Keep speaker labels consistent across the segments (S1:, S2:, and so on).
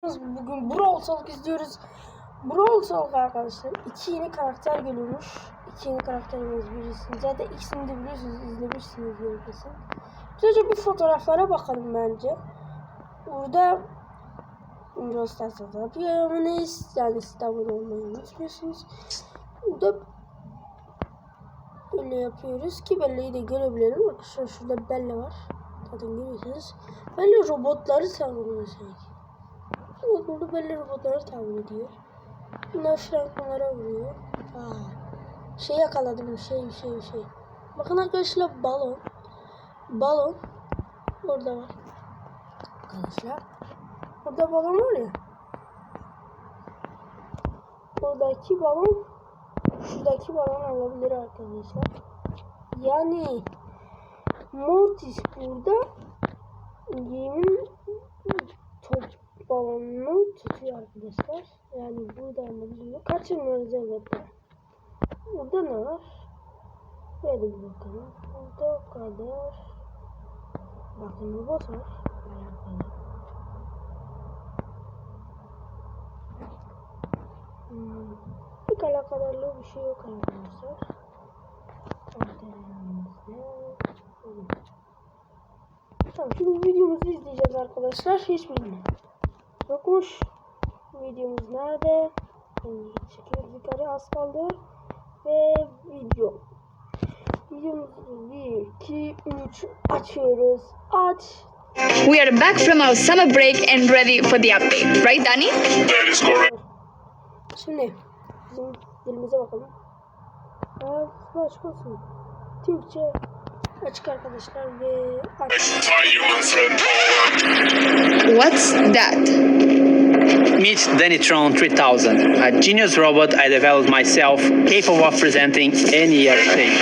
S1: Bugün Brawl Talk izliyoruz. Brawl Talk arkadaşlar. 2 yeni karakter geliyormuş. 2 yeni karakterimiz birisini. Zaten ikisini de biliyorsunuz, izlemişsiniz kesin. Sadece bir fotoğraflara bakalım bence. Burada Instagram'da yapıyoruz. Yani size abone olmayı unutmuyorsunuz. Burada böyle yapıyoruz ki Bella'yı da görebilirim. Arkadaşlar şurada Bella var. Zaten görüyorsunuz. Bella robotları savunuyor sanki. Burada belli robotları tahmin ediyor. Bunlar şampiyonlara vuruyor. Şey yakaladım, şey. Bakın arkadaşlar balon orada var. Arkadaşlar orada balon var ya. Oradaki balon şuradaki balon olabilir arkadaşlar. Yani Mortis burada yemin top balonunu tutuyor arkadaşlar. Yani burada anlamında kaçırmıyoruz elbette. Burada ne var? Buraya da bir bakalım. Burada o kadar. Bakın robot var. Pek alakadarlı bir şey yok arkadaşlar. Tamam, şimdi videomuzu izleyeceğiz arkadaşlar. Hiçbirini yokmuş. Videomuz nerede? Çekiyoruz yukarı, az kaldı. Ve videomuzu 1, 2, 3 açıyoruz. Aç.
S2: We are back from our summer break and ready for the update. Right, Danny?
S1: Şimdi bizim dilimize bakalım. Başka olsun. Türkçe açık arkadaşlar ve
S2: What's that?
S3: Meet Dannytron 3000, a genius robot I developed myself, capable of presenting any air shape.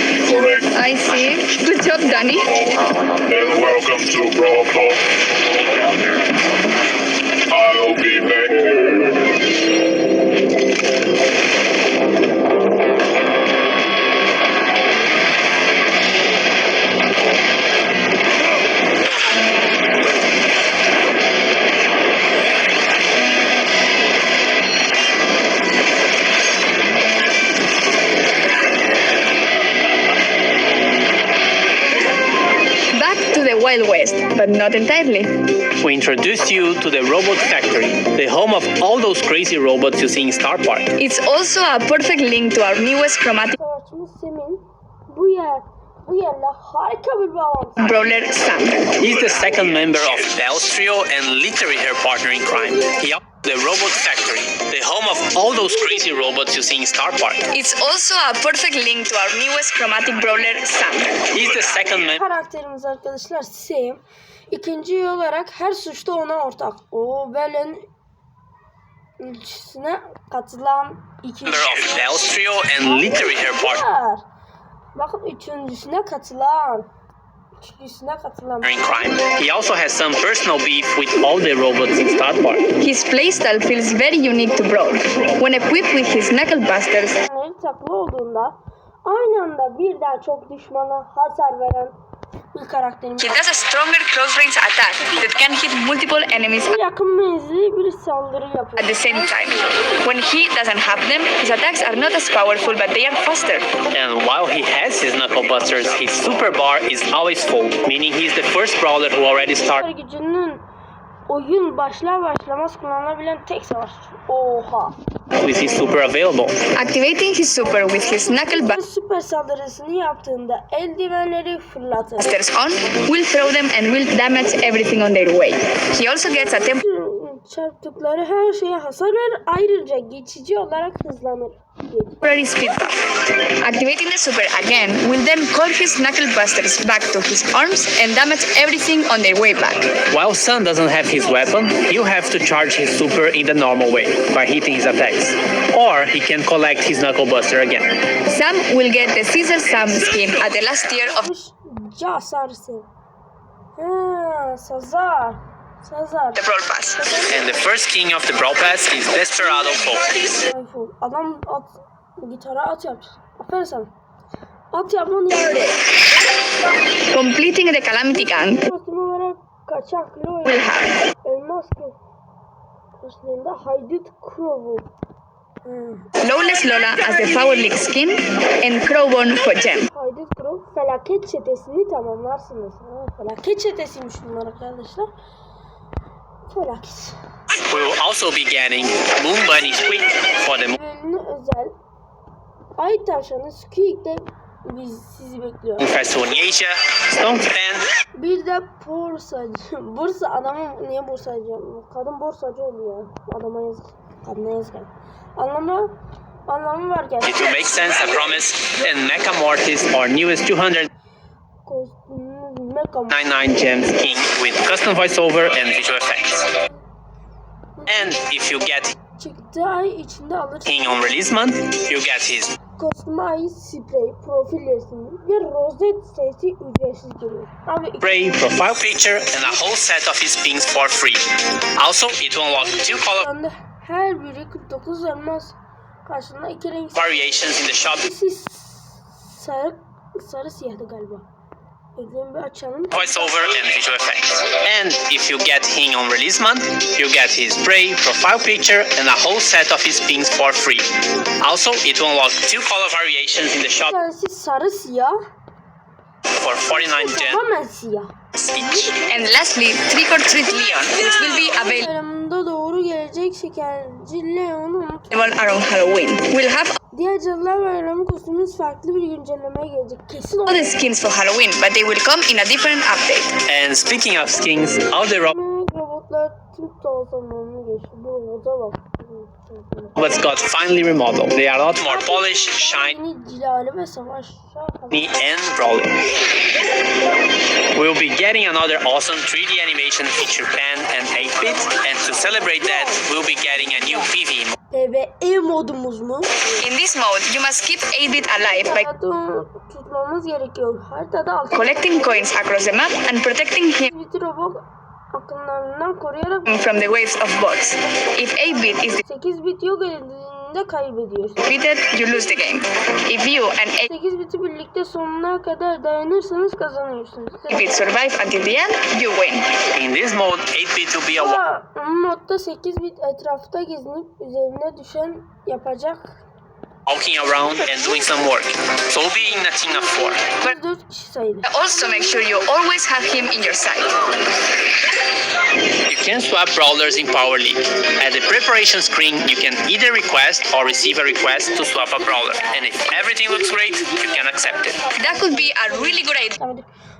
S2: I see. Good job, Danny.
S4: And welcome to Brawl Talk. I'll be back.
S2: Wild West, but not entirely.
S3: We introduce you to the Robot Factory, the home of all those crazy robots you see in Star Park.
S2: It's also a perfect link to our newest chromatic
S1: yerle harika bir bağlantı.
S2: brawler, Sam.
S3: He's the second member of Bell's trio and literally her partner in crime. The Robot Factory, the home of all those crazy robots you see in Star Park.
S2: It's also a perfect link to our newest chromatic brawler, Sam.
S3: He's the second member.
S1: Karakterimiz arkadaşlar Sam. İkinci olarak her suçta ona ortak. O Bell'in ilişkisine katılan ikinci
S3: Member of Bell's trio and literally her partner
S1: Bakın üçüncüsüne katılan.
S3: in crime. He also has some personal beef with all the robots in Star Park.
S2: His playstyle feels very unique to Brawl. When equipped with his knuckle busters,
S1: taklı olduğunda aynı anda birden çok düşmana hasar veren bir karakterimiz.
S2: he does a stronger close-range attack that can hit multiple enemies
S1: Yakın menzilli bir saldırı yapıyor.
S2: at the same time. When he doesn't have them, his attacks are not as powerful, but they are faster.
S3: And while he has his knuckle busters, his super bar is always full, meaning he's the first brawler who already started
S1: Gücünün oyun başlar başlamaz kullanılabilen tek savaşçı. Oha.
S3: with his super available.
S2: Activating his super with his knuckle
S1: Süper saldırısını yaptığında eldivenleri fırlatır.
S2: busters on, will throw them and will damage everything on their way. He also gets a
S1: Çarptıkları her şeye hasar verir. Ayrıca geçici olarak hızlanır.
S2: temporary speed buff. Activating the super again will then call his knuckle busters back to his arms and damage everything on their way back.
S3: While Sun doesn't have his weapon, he'll have to charge his super in the normal way, by hitting his attacks. Or he can collect his knuckle buster again.
S2: Sam will get the Caesar Sam skin at the last tier of
S1: Casarsı. Sazar.
S2: the Brawl Pass.
S3: And the first king of the Brawl Pass is Desperado Paul.
S1: Adam gitara at yaptı. Aferin sana. At yapmanı yani.
S2: Completing the Calamity Gang
S1: Olarak kaçak
S2: will have
S1: elmas Aslında Haydut Crow'u.
S2: Lawless Lola as the Power League skin, and Crowbone for gem.
S1: Haydut Crow felaket çetesini tamamlarsınız. Ha, felaket çetesiymiş bunlar arkadaşlar. Felaket.
S3: We will also be getting Moon Bunny Squeak for the
S1: Bölümüne özel Ay Tavşanı Squeak'te biz sizi bekliyor.
S3: Moon Festival in Asia, Stone Stand,
S1: Bir de borsacı. Bursa adamı niye borsacı? Kadın borsacı oluyor. Adama yazık. Kadına yazık. Anlamı var
S3: it
S1: gerçekten.
S3: will make sense, I promise. And Mecha Mortis, our newest 299
S1: Kostümümüz mega.
S3: gems king with custom voiceover and visual effects. And if you get
S1: Çıktığı ay içinde alırsın.
S3: king on release month, you get his
S1: Kostüm ay sprey, profil resmi ve rozet sesi ücretsiz geliyor. Abi
S3: spray, profile picture, and a whole set of his pings for free. Also, it will unlock 2 color
S1: anda her biri 49 elmas karşılığında 2 renk
S3: variations in the shop.
S1: siz sarı siyahdı galiba. Ekleyin bir açalım.
S3: Voiceover and visual effects. And if you get him on release month, you get his spray, profile picture, and a whole set of his pings for free. Also, it will unlock 2 color variations in the shop
S1: Tanesi sarı siyah,
S3: for 49 gems
S1: tamamen siyah.
S3: each.
S2: And lastly, Trick or Treat Leon, which will be available
S1: Bayramında doğru gelecek şekerci Leon'u unut.
S2: around Halloween. We'll have
S1: Diğer Cadılar Bayramı kostümümüz farklı bir güncellemeye gelecek. Kesin
S2: all the skins for Halloween, but they will come in a different update.
S3: And speaking of skins, all the
S1: robotlar tüm zamanını geçti. Bu robota bak.
S3: robots got finally remodeled. They are a lot more polished, shiny,
S1: Yeni cilali ve savaşa
S3: and brawling. We'll be getting another awesome 3D animation feature pen and 8-bit, and to celebrate that, we'll be getting a new PV mode.
S1: PvE modumuz mu?
S2: In this mode, you must keep 8-bit alive by
S1: Hayatı tutmamız gerekiyor. Haritada altı
S2: collecting coins across the map and protecting him
S1: bir robot akımlarından koruyarak
S2: from the waves of bots. If 8-bit is
S1: 8 bit yok edildiğinde kaybediyorsun.
S2: defeated, you lose the game. If you and
S1: 8 biti birlikte sonuna kadar dayanırsanız kazanıyorsunuz.
S2: 8-bit survive until the end, you win.
S3: In this mode, 8-bit will be a
S1: Ama modda 8 bit etrafta gezinip üzerine düşen yapacak.
S3: walking around and doing some work. So we'll be in a team of 4.
S1: 4 kişi sayılır.
S2: Also make sure you always have him in your sight.
S3: You can swap brawlers in Power League. At the preparation screen, you can either request or receive a request to swap a brawler. And if everything looks great, you can accept it.
S2: That could be a really good idea
S1: Tamam.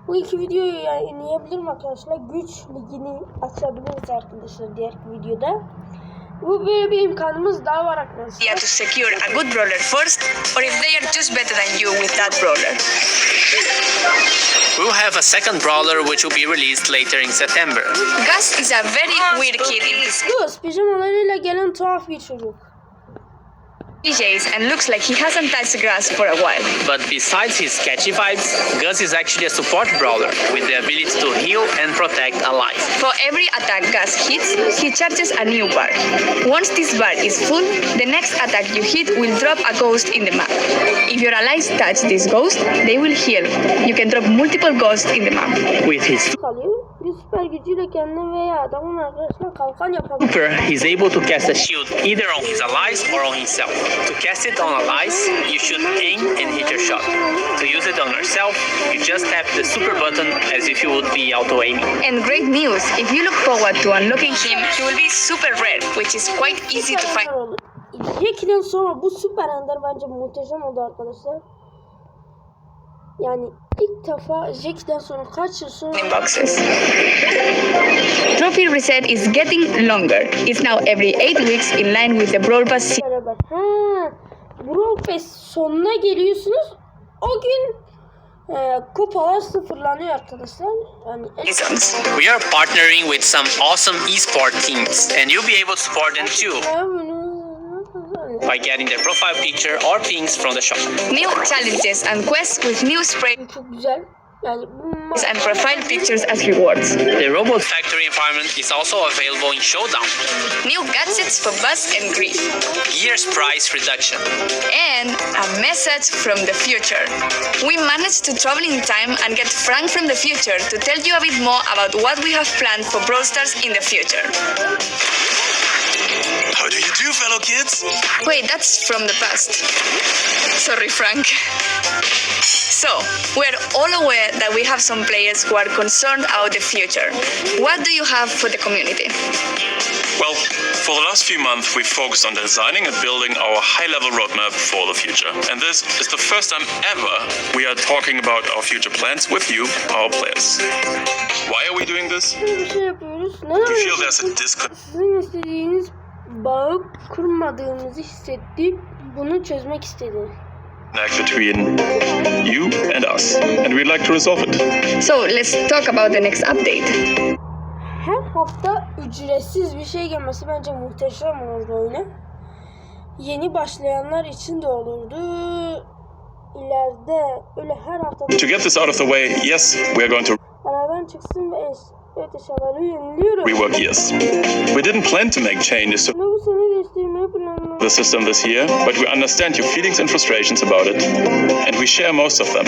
S1: Bu iki videoyu yayınlayabilirim arkadaşlar. Güç ligini açabiliriz arkadaşlar diğer videoda. Bu böyle bir imkanımız daha var arkadaşlar.
S2: to secure a good brawler first, or if they are just better than you with that brawler.
S3: We'll have a second brawler which will be released later in September.
S2: Gus is a very weird kid in his
S1: Gus pijamalarıyla gelen tuhaf bir çocuk.
S2: DJs and looks like he hasn't touched grass for a while.
S3: But besides his catchy vibes, Gus is actually a support brawler with the ability to heal and protect allies.
S2: For every attack Gus hits, he charges a new bar. Once this bar is full, the next attack you hit will drop a ghost in the map. If your allies touch this ghost, they will heal. You can drop multiple ghosts in the map.
S3: With his
S1: Kalıyor. Bir süper gücüyle kendine veya adamın arkadaşına kalkan yapabilir.
S3: super, he's able to cast a shield either on his allies or on himself. To cast it on allies, you should aim and hit your shot. To use it on yourself, you just tap the super button as if you would be auto-aiming.
S2: And great news, if you look forward to unlocking him, he will be super rare, which is quite easy to find
S1: Jackie'den sonra bu süper ender bence muhteşem oldu arkadaşlar. Yani ilk defa Jackie'den sonra kaç yıl sonra
S2: in boxes. Trophy reset is getting longer. It's now every 8 weeks in line with the Brawl Pass
S1: beraber. Brawl Pass sonuna geliyorsunuz. O gün kupalar sıfırlanıyor arkadaşlar. Yani
S2: seasons.
S3: We are partnering with some awesome esport teams, and you'll be able to support them too by getting their profile picture or pings from the shop.
S2: New challenges and quests with new sprays
S1: çok güzel. Yani
S2: and profile pictures as rewards.
S3: The Robot Factory environment is also available in Showdown.
S2: New gadgets for Buzz and Grief.
S3: Year's price reduction.
S2: And a message from the future. We managed to travel in time and get Frank from the future to tell you a bit more about what we have planned for Brawl Stars in the future.
S5: kids?
S2: Wait, that's from the past. Sorry, Frank. So, we're all aware that we have some players who are concerned about the future. What do you have for the community?
S5: Well, for the last few months, we've focused on designing and building our high-level roadmap for the future. And this is the first time ever we are talking about our future plans with you, our players. Why are we doing this?
S1: Böyle bir şey yapıyoruz.
S5: We
S1: Neden
S5: feel there's a disconnect
S1: sizin istediğiniz bağı kurmadığınızı hissettik. Bunu çözmek istedi.
S5: between you and us, and we'd like to resolve it.
S2: So, let's talk about the next update.
S1: Her hafta ücretsiz bir şey gelmesi bence muhteşem olurdu oyuna. Yeni başlayanlar için de olurdu. İleride öyle her hafta
S5: To get this out of the way, yes, we are going to
S1: aradan çıksın ve eşyaları yeniliyorum.
S5: rework gears. We didn't plan to make changes to
S1: Bu sene değiştirmeyi planlıyorum.
S5: the system this year, but we understand your feelings and frustrations about it, and we share most of them.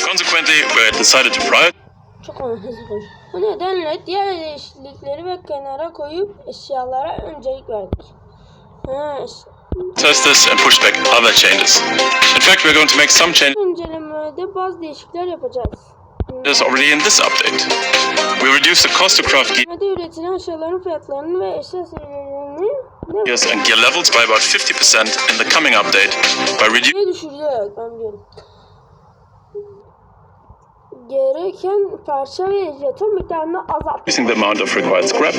S5: Consequently, we decided to prioritize
S1: Çok hızlı konuş. Bu nedenle diğer değişiklikleri ve kenara koyup eşyalara öncelik verdik.
S5: this and push back other changes. In fact, we're going to make some changes
S1: İncelemede bazı değişiklikler yapacağız.
S5: already in this update. We reduced the cost to craft
S1: İncelemede üretilen eşyaların fiyatlarını ve eşya serilerini
S5: gears and gear levels by about 50% in the coming update by reducing
S1: ne düşürdük ben diyorum. Gereken parça ve jeton miktarını azalttık.
S5: the amount of required scrap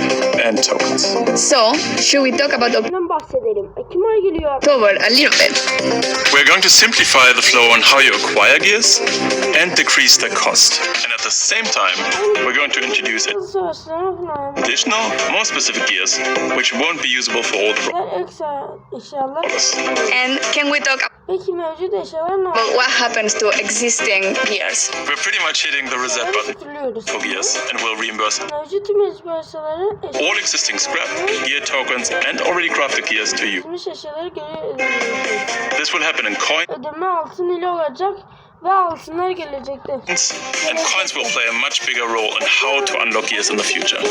S5: and tokens.
S2: So, should we talk about
S1: Bundan bahsedelim. Ekim ayı geliyor.
S2: October a little bit?
S5: We're going to simplify the flow on how you acquire gears and decrease their cost. And at the same time, we're going to introduce
S1: Savaşlarına falan.
S5: additional, more specific gears, which won't be usable for all the
S1: Ekstra eşyalar.
S5: brawlers.
S2: And can we talk
S1: Peki mevcut eşyalar ne
S2: about what happens to existing gears?
S5: We're pretty much hitting the reset button
S1: Tutuluyoruz.
S5: for gears and will reimburse
S1: Mevcut tüm eşyaları
S5: all existing scrap, gear tokens, and already crafted gears to you.
S1: eşitmiş eşyaları geri ödeyeceğiz.
S5: This will happen in coins,
S1: Ödeme altın ile olacak ve altınlar gelecektir.
S5: and coins will play a much bigger role in how to unlock gears in the future.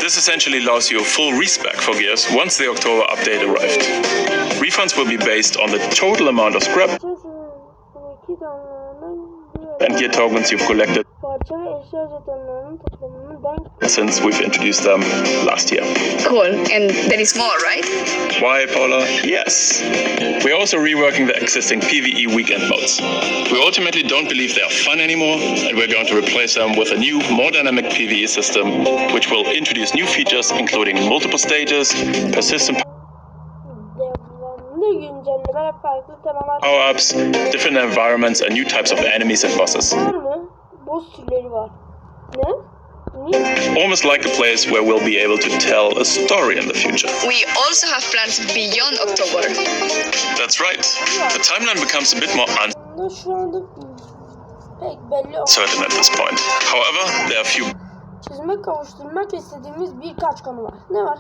S5: This essentially allows you a full respec for gears once the October update arrived. Refunds will be based on the total amount of scrap and gear tokens you've collected
S1: Parça ve eşya jetonlarının toplamını denk
S5: since we've introduced them last year.
S2: Cool. And there is more, right?
S5: Why, Paula? Yes. We're also reworking the existing PvE weekend modes. We ultimately don't believe they are fun anymore, and we're going to replace them with a new, more dynamic PvE system, which will introduce new features including multiple stages, persistent
S1: devamlı güncellemeler, farklı temalar
S5: power-ups, different environments, and new types of enemies and bosses.
S1: var mı? Boss türleri var. Ne? Niye?
S5: Almost like a place where we'll be able to tell a story in the future.
S2: We also have plans beyond October.
S5: That's right. The timeline becomes a bit more
S1: Ama şu anda pek belli olmaz.
S5: uncertain at this point. However, there are a few
S1: Çözüme kavuşturmak istediğimiz birkaç konu var. Ne var?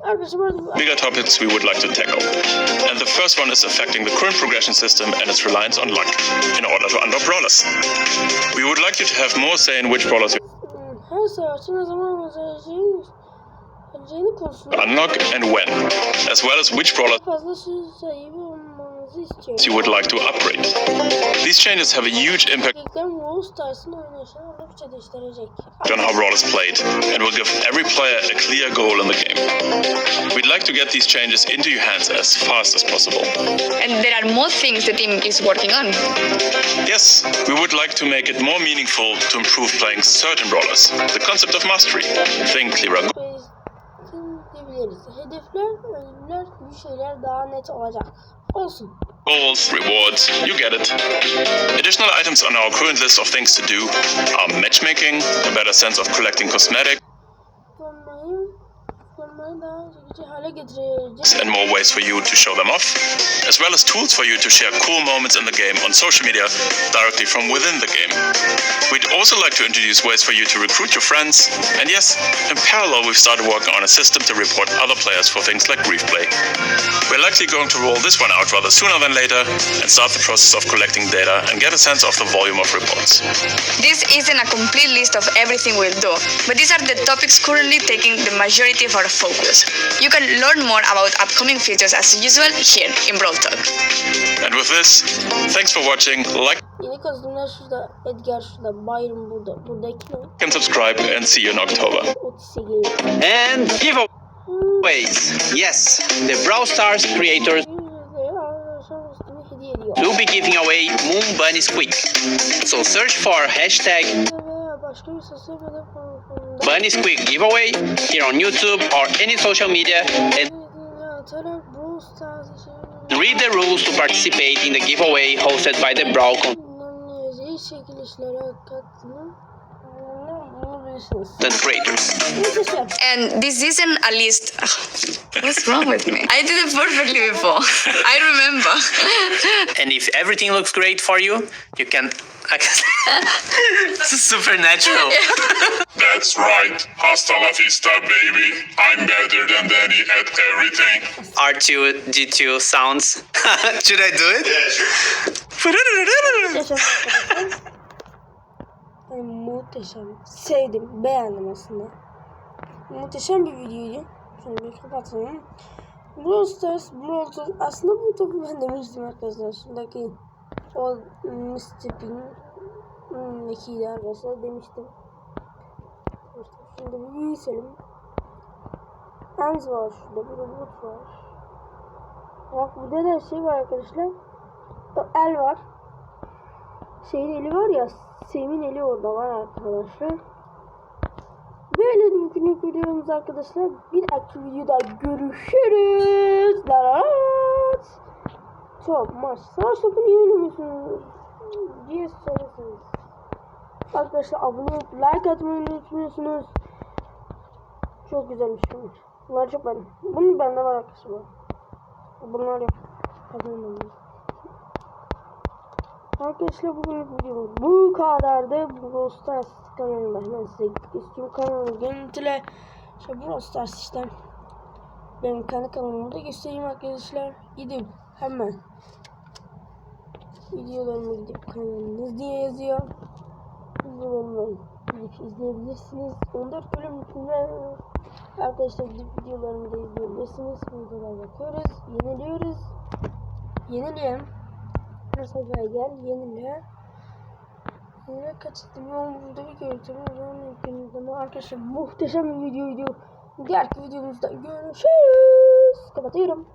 S1: Arkadaşlar burada
S5: bigger topics we would like to tackle. And the first one is affecting the current progression system and its reliance on luck in order to unlock brawlers. We would like you to have more say in which brawlers you
S1: her savaşçı ne zaman olacağını konusunda
S5: unlock and when, as well as which brawlers
S1: fazla sahibi olmanızı istiyorum.
S5: you would like to upgrade. These changes have a huge impact
S1: Gerçekten Brawl Stars'ın oynayışını oldukça değiştirecek.
S5: on how Brawl is played and will give every player a clear goal in the game. We'd like to get these changes into your hands as fast as possible.
S2: And there are more things the team is working on.
S5: Yes, we would like to make it more meaningful to improve playing certain brawlers. The concept of mastery. Think clearer
S1: Diyebiliriz. Hedefler, ödüller, bir şeyler daha net olacak. Olsun.
S5: goals, rewards, you get it. Additional items on our current list of things to do are matchmaking, a better sense of collecting cosmetics,
S1: Formayı daha çekici hale getirecek.
S5: and more ways for you to show them off, as well as tools for you to share cool moments in the game on social media directly from within the game. We'd also like to introduce ways for you to recruit your friends, and yes, in parallel we've started working on a system to report other players for things like grief play. We're likely going to roll this one out rather sooner than later and start the process of collecting data and get a sense of the volume of reports.
S2: This isn't a complete list of everything we'll do, but these are the topics currently taking the majority of our focus. You can learn more about upcoming features as usual here in Brawl Talk.
S5: And with this, thanks for watching, like
S1: Yeni kazanlar şurada, Edgar şurada, Byron burada, buradaki ne?
S5: and subscribe, and see you in October.
S1: Otis'e geliyor.
S3: And giveaways. Yes, the Brawl Stars creators
S1: Hediye ediyor.
S3: will be giving away Moon Bunny Squeak. So search for hashtag
S1: Veya başka bir sosyal medya platformunda
S3: Bunny Squeak giveaway here on YouTube or any social media and
S1: atarak Brawl Stars
S3: read the rules to participate in the giveaway hosted by the Brawl
S1: çekilişlere katılın. Bulabilirsiniz.
S3: creators.
S1: Muhteşem.
S2: And this isn't a list. What's wrong with me? I did it perfectly before. I remember.
S3: And if everything looks great for you, you can. This is supernatural.
S4: That's right. Hasta la vista, baby. I'm better than Danny at everything.
S3: R2, G2 sounds. Should I do it?
S1: Muhteşem arkadaşlar. Yani muhteşem. Sevdim. Beğendim aslında. Muhteşem bir videoydu. Şöyle bir kapatalım. Brawl Stars, Brawl Talk. Aslında bu topu ben demiştim arkadaşlar. Şuradaki o Mistip'in nekiydi arkadaşlar demiştim. Şimdi bir büyüselim. Enz var şurada. Bir robot var. Bak burada da şey var arkadaşlar. O el var. Şeyin eli var ya. Sem'in eli orada var arkadaşlar. Böyle mümkünlük videomuz arkadaşlar. Bir dahaki videoda görüşürüz. Darat. Top maç. Savaş topu niye oynamıyorsunuz diye soruyorsunuz. Arkadaşlar abone olup like atmayı unutmuyorsunuz. Çok güzelmiş bunlar. Bunlar çok benim. Bunun bende var arkadaşlar. Bunlar yok. Kazanmam. Arkadaşlar bugün videomuz bu kadardı. Brawl Stars kanalında hemen size istiyorum kanalı görüntüle. İşte Brawl Stars işte. Benim kendi kanalımı da göstereyim arkadaşlar. Gidip hemen videolarıma gidip kanalınız diye yazıyor. Videolarımı gidip izleyebilirsiniz. 14 bölüm var. Arkadaşlar gidip videolarımı da izleyebilirsiniz. Videolara bakıyoruz. Yeniliyoruz. Yenileyelim. Her sefer gel yenile. Yenile kaçtım. Burada bir görüntü var. Arkadaşlar muhteşem bir videoydu. Diğer videomuzda görüşürüz. Kapatıyorum.